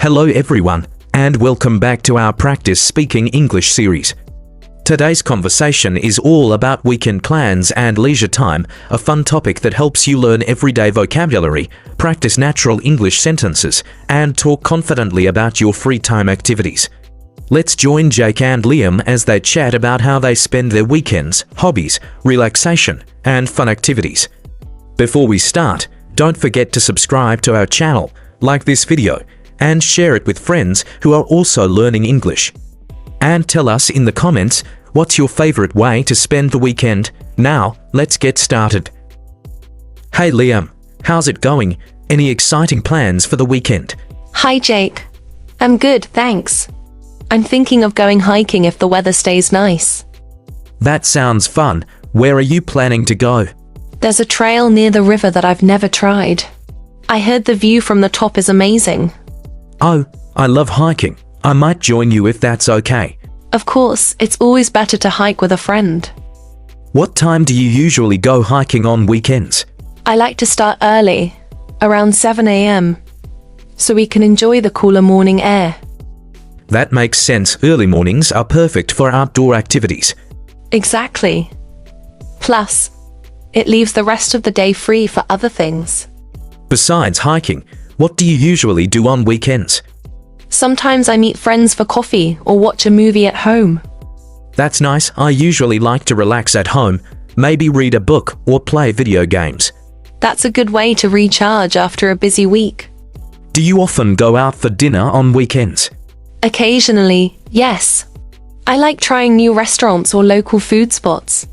Hello everyone, and welcome back to our Practice Speaking English series. Today's conversation is all about weekend plans and leisure time, a fun topic that helps you learn everyday vocabulary, practice natural English sentences, and talk confidently about your free time activities. Let's join Jake and Liam as they chat about how they spend their weekends, hobbies, relaxation, and fun activities. Before we start, don't forget to subscribe to our channel, like this video, and share it with friends who are also learning English. And tell us in the comments what's your favorite way to spend the weekend. Now, let's get started. Hey Liam, how's it going? Any exciting plans for the weekend? Hi Jake. I'm good, thanks. I'm thinking of going hiking if the weather stays nice. That sounds fun. Where are you planning to go? There's a trail near the river that I've never tried. I heard the view from the top is amazing. Oh, I love hiking. I might join you if that's okay. Of course, it's always better to hike with a friend. What time do you usually go hiking on weekends? I like to start early, around 7 a.m., so we can enjoy the cooler morning air. That makes sense. Early mornings are perfect for outdoor activities. Exactly. Plus, it leaves the rest of the day free for other things. Besides hiking, what do you usually do on weekends? Sometimes I meet friends for coffee or watch a movie at home. That's nice. I usually like to relax at home, maybe read a book or play video games. That's a good way to recharge after a busy week. Do you often go out for dinner on weekends? Occasionally, yes. I like trying new restaurants or local food spots.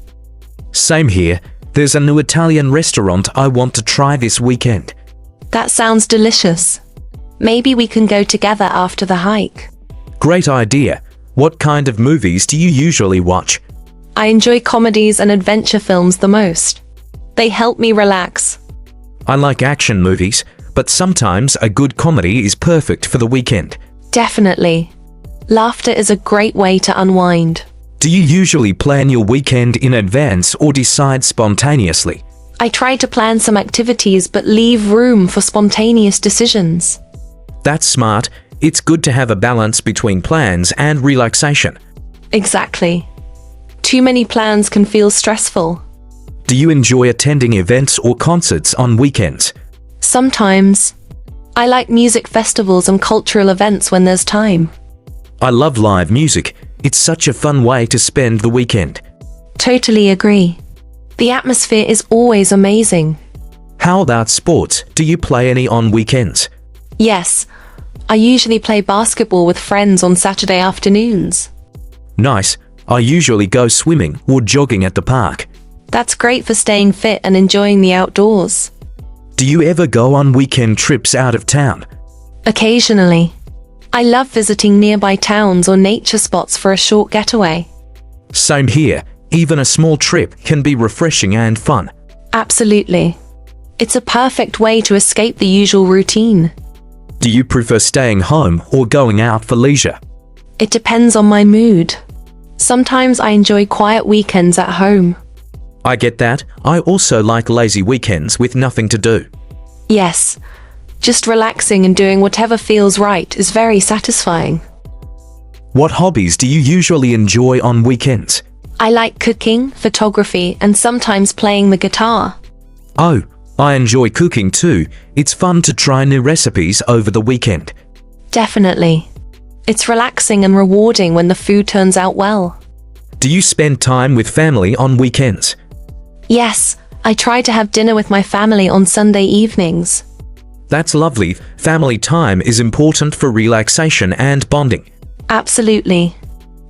Same here. There's a new Italian restaurant I want to try this weekend. That sounds delicious. Maybe we can go together after the hike. Great idea. What kind of movies do you usually watch? I enjoy comedies and adventure films the most. They help me relax. I like action movies, but sometimes a good comedy is perfect for the weekend. Definitely. Laughter is a great way to unwind. Do you usually plan your weekend in advance or decide spontaneously? I try to plan some activities but leave room for spontaneous decisions. That's smart. It's good to have a balance between plans and relaxation. Exactly. Too many plans can feel stressful. Do you enjoy attending events or concerts on weekends? Sometimes. I like music festivals and cultural events when there's time. I love live music. It's such a fun way to spend the weekend. Totally agree. The atmosphere is always amazing. How about sports? Do you play any on weekends? Yes. I usually play basketball with friends on Saturday afternoons. Nice. I usually go swimming or jogging at the park. That's great for staying fit and enjoying the outdoors. Do you ever go on weekend trips out of town? Occasionally. I love visiting nearby towns or nature spots for a short getaway. Same here. Even a small trip can be refreshing and fun. Absolutely. It's a perfect way to escape the usual routine. Do you prefer staying home or going out for leisure? It depends on my mood. Sometimes I enjoy quiet weekends at home. I get that. I also like lazy weekends with nothing to do. Yes, just relaxing and doing whatever feels right is very satisfying. What hobbies do you usually enjoy on weekends? I like cooking, photography, and sometimes playing the guitar. Oh, I enjoy cooking too. It's fun to try new recipes over the weekend. Definitely. It's relaxing and rewarding when the food turns out well. Do you spend time with family on weekends? Yes, I try to have dinner with my family on Sunday evenings. That's lovely. Family time is important for relaxation and bonding. Absolutely.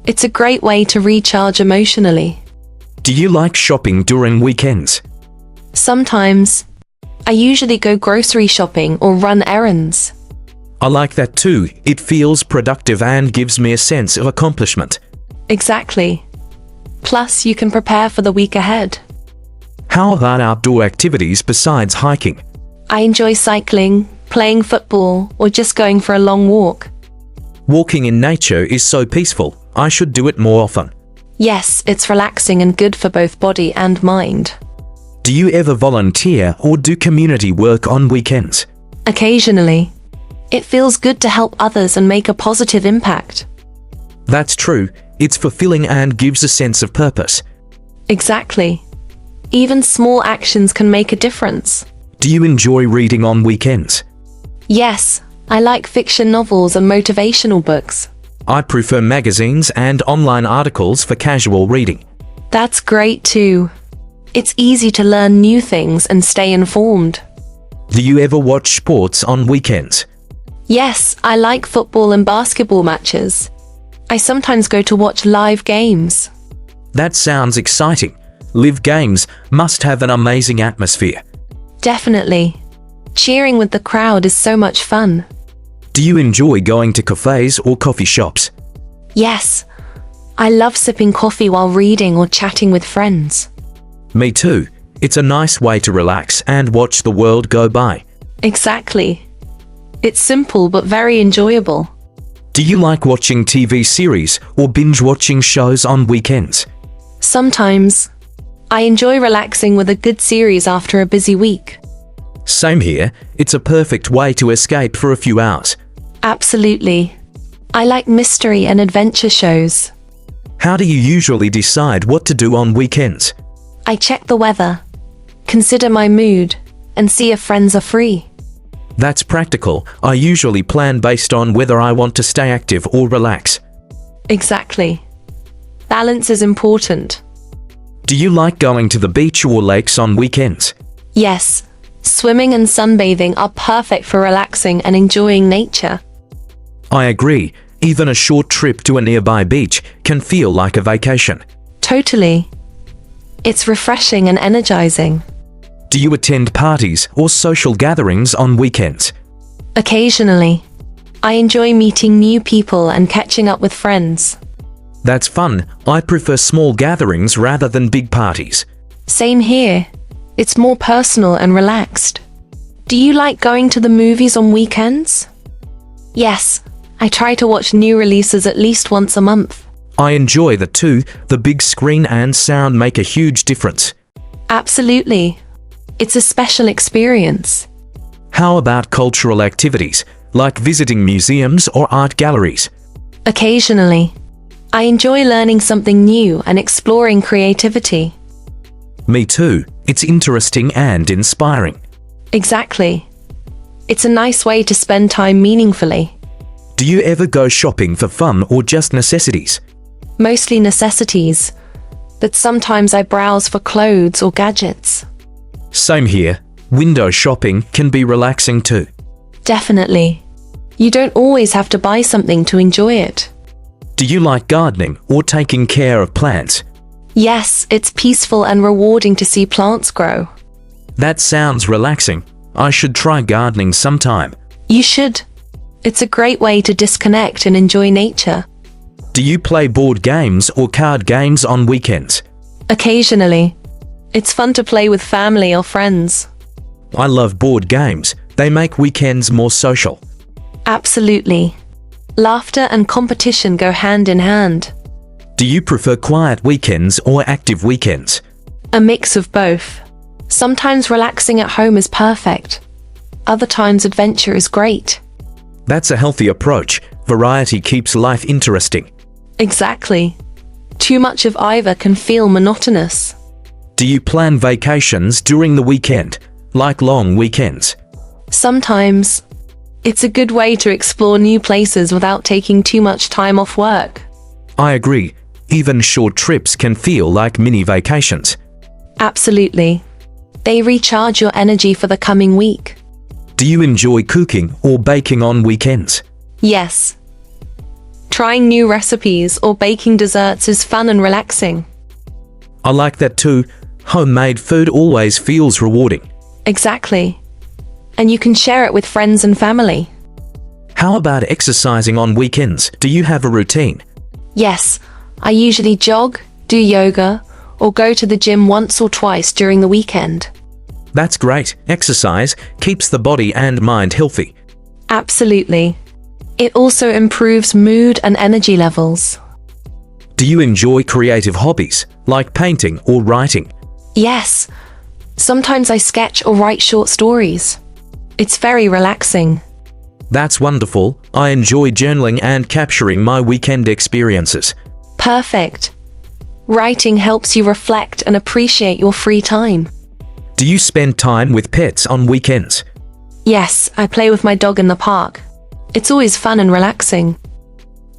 It's a great way to recharge emotionally. Do you like shopping during weekends? Sometimes. I usually go grocery shopping or run errands. I like that too. It feels productive and gives me a sense of accomplishment. Exactly. Plus, you can prepare for the week ahead. How about outdoor activities besides hiking? I enjoy cycling, playing football, or just going for a long walk. Walking in nature is so peaceful. I should do it more often. Yes, it's relaxing and good for both body and mind. Do you ever volunteer or do community work on weekends? Occasionally. It feels good to help others and make a positive impact. That's true. It's fulfilling and gives a sense of purpose. Exactly. Even small actions can make a difference. Do you enjoy reading on weekends? Yes, I like fiction novels and motivational books. I prefer magazines and online articles for casual reading. That's great too. It's easy to learn new things and stay informed. Do you ever watch sports on weekends? Yes, I like football and basketball matches. I sometimes go to watch live games. That sounds exciting. Live games must have an amazing atmosphere. Definitely. Cheering with the crowd is so much fun. Do you enjoy going to cafes or coffee shops? Yes, I love sipping coffee while reading or chatting with friends. Me too. It's a nice way to relax and watch the world go by. Exactly. It's simple but very enjoyable. Do you like watching TV series or binge watching shows on weekends? Sometimes. I enjoy relaxing with a good series after a busy week. Same here. It's a perfect way to escape for a few hours. Absolutely. I like mystery and adventure shows. How do you usually decide what to do on weekends? I check the weather, consider my mood, and see if friends are free. That's practical. I usually plan based on whether I want to stay active or relax. Exactly. Balance is important. Do you like going to the beach or lakes on weekends? Yes, swimming and sunbathing are perfect for relaxing and enjoying nature. I agree. Even a short trip to a nearby beach can feel like a vacation. Totally. It's refreshing and energizing. Do you attend parties or social gatherings on weekends? Occasionally. I enjoy meeting new people and catching up with friends. That's fun. I prefer small gatherings rather than big parties. Same here. It's more personal and relaxed. Do you like going to the movies on weekends? Yes, I try to watch new releases at least once a month. I enjoy the two. The big screen and sound make a huge difference. Absolutely. It's a special experience. How about cultural activities, like visiting museums or art galleries? Occasionally. I enjoy learning something new and exploring creativity. Me too. It's interesting and inspiring. Exactly. It's a nice way to spend time meaningfully. Do you ever go shopping for fun or just necessities? Mostly necessities, but sometimes I browse for clothes or gadgets. Same here. Window shopping can be relaxing too. Definitely. You don't always have to buy something to enjoy it. Do you like gardening or taking care of plants? Yes, it's peaceful and rewarding to see plants grow. That sounds relaxing. I should try gardening sometime. You should. It's a great way to disconnect and enjoy nature. Do you play board games or card games on weekends? Occasionally. It's fun to play with family or friends. I love board games. They make weekends more social. Absolutely. Laughter and competition go hand in hand. Do you prefer quiet weekends or active weekends? A mix of both. Sometimes relaxing at home is perfect. Other times adventure is great. That's a healthy approach. Variety keeps life interesting. Exactly. Too much of either can feel monotonous. Do you plan vacations during the weekend, like long weekends? Sometimes. It's a good way to explore new places without taking too much time off work. I agree. Even short trips can feel like mini vacations. Absolutely. They recharge your energy for the coming week. Do you enjoy cooking or baking on weekends? Yes. Trying new recipes or baking desserts is fun and relaxing. I like that too. Homemade food always feels rewarding. Exactly. And you can share it with friends and family. How about exercising on weekends? Do you have a routine? Yes, I usually jog, do yoga, or go to the gym once or twice during the weekend. That's great. Exercise keeps the body and mind healthy. Absolutely. It also improves mood and energy levels. Do you enjoy creative hobbies, like painting or writing? Yes. Sometimes I sketch or write short stories. It's very relaxing. That's wonderful. I enjoy journaling and capturing my weekend experiences. Perfect. Writing helps you reflect and appreciate your free time. Do you spend time with pets on weekends? Yes, I play with my dog in the park. It's always fun and relaxing.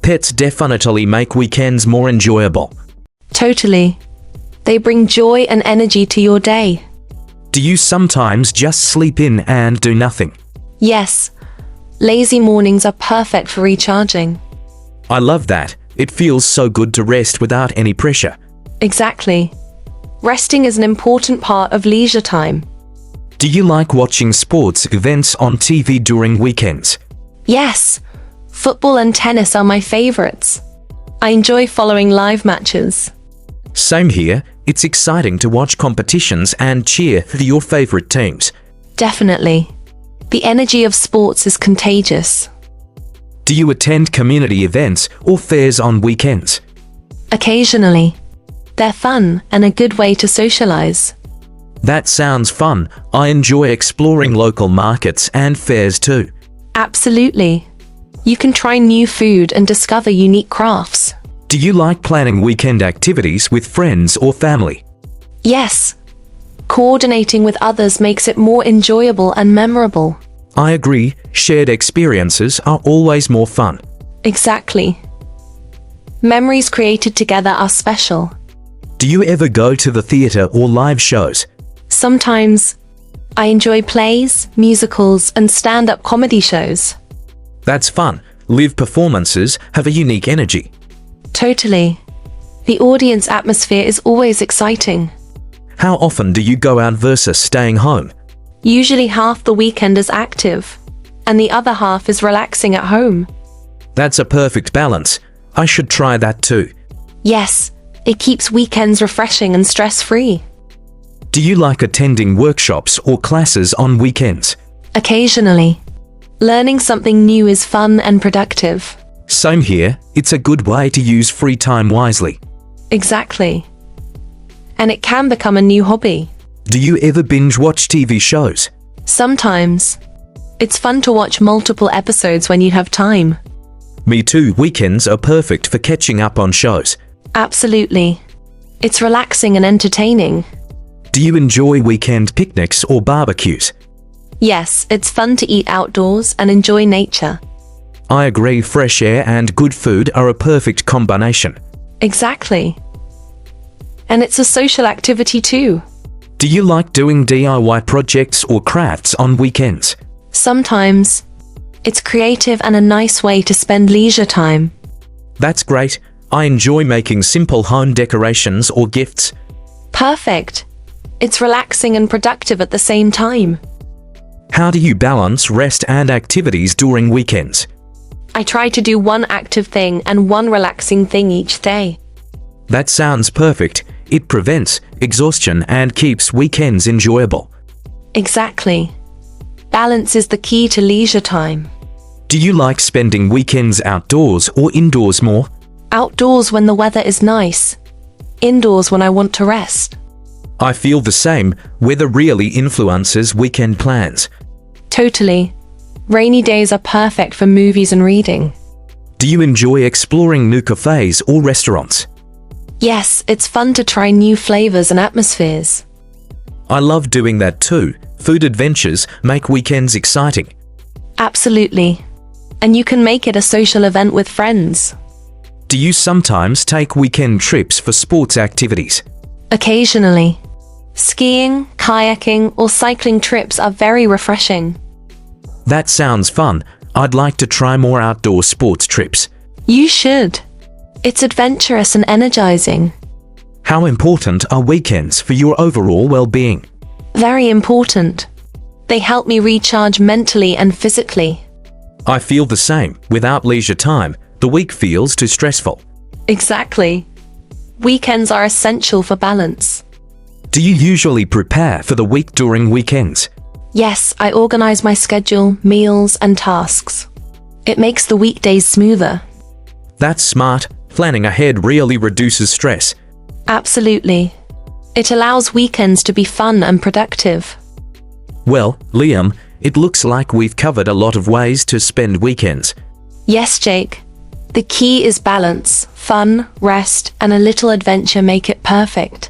Pets definitely make weekends more enjoyable. Totally. They bring joy and energy to your day. Do you sometimes just sleep in and do nothing? Yes. Lazy mornings are perfect for recharging. I love that. It feels so good to rest without any pressure. Exactly. Resting is an important part of leisure time. Do you like watching sports events on TV during weekends? Yes. Football and tennis are my favorites. I enjoy following live matches. Same here. It's exciting to watch competitions and cheer for your favorite teams. Definitely. The energy of sports is contagious. Do you attend community events or fairs on weekends? Occasionally. They're fun and a good way to socialize. That sounds fun. I enjoy exploring local markets and fairs too. Absolutely. You can try new food and discover unique crafts. Do you like planning weekend activities with friends or family? Yes. Coordinating with others makes it more enjoyable and memorable. I agree. Shared experiences are always more fun. Exactly. Memories created together are special. Do you ever go to the theater or live shows? Sometimes. I enjoy plays, musicals, and stand-up comedy shows. That's fun. Live performances have a unique energy. Totally. The audience atmosphere is always exciting. How often do you go out versus staying home? Usually half the weekend is active, and the other half is relaxing at home. That's a perfect balance. I should try that too. Yes, it keeps weekends refreshing and stress-free. Do you like attending workshops or classes on weekends? Occasionally. Learning something new is fun and productive. Same here. It's a good way to use free time wisely. Exactly. And it can become a new hobby. Do you ever binge watch TV shows? Sometimes. It's fun to watch multiple episodes when you have time. Me too. Weekends are perfect for catching up on shows. Absolutely. It's relaxing and entertaining. Do you enjoy weekend picnics or barbecues? Yes, it's fun to eat outdoors and enjoy nature. I agree. Fresh air and good food are a perfect combination. Exactly. And it's a social activity too. Do you like doing DIY projects or crafts on weekends? Sometimes. It's creative and a nice way to spend leisure time. That's great. I enjoy making simple home decorations or gifts. Perfect. It's relaxing and productive at the same time. How do you balance rest and activities during weekends? I try to do one active thing and one relaxing thing each day. That sounds perfect. It prevents exhaustion and keeps weekends enjoyable. Exactly. Balance is the key to leisure time. Do you like spending weekends outdoors or indoors more? Outdoors when the weather is nice. Indoors when I want to rest. I feel the same. Weather really influences weekend plans. Totally. Rainy days are perfect for movies and reading. Do you enjoy exploring new cafes or restaurants? Yes, it's fun to try new flavors and atmospheres. I love doing that too. Food adventures make weekends exciting. Absolutely. And you can make it a social event with friends. Do you sometimes take weekend trips for sports activities? Occasionally. Skiing, kayaking, or cycling trips are very refreshing. That sounds fun. I'd like to try more outdoor sports trips. You should. It's adventurous and energizing. How important are weekends for your overall well-being? Very important. They help me recharge mentally and physically. I feel the same. Without leisure time, the week feels too stressful. Exactly. Weekends are essential for balance. Do you usually prepare for the week during weekends? Yes, I organize my schedule, meals, and tasks. It makes the weekdays smoother. That's smart. Planning ahead really reduces stress. Absolutely. It allows weekends to be fun and productive. Well, Liam, It looks like we've covered a lot of ways to spend weekends. Yes, Jake. The key is balance. Fun, rest, and a little adventure make it perfect.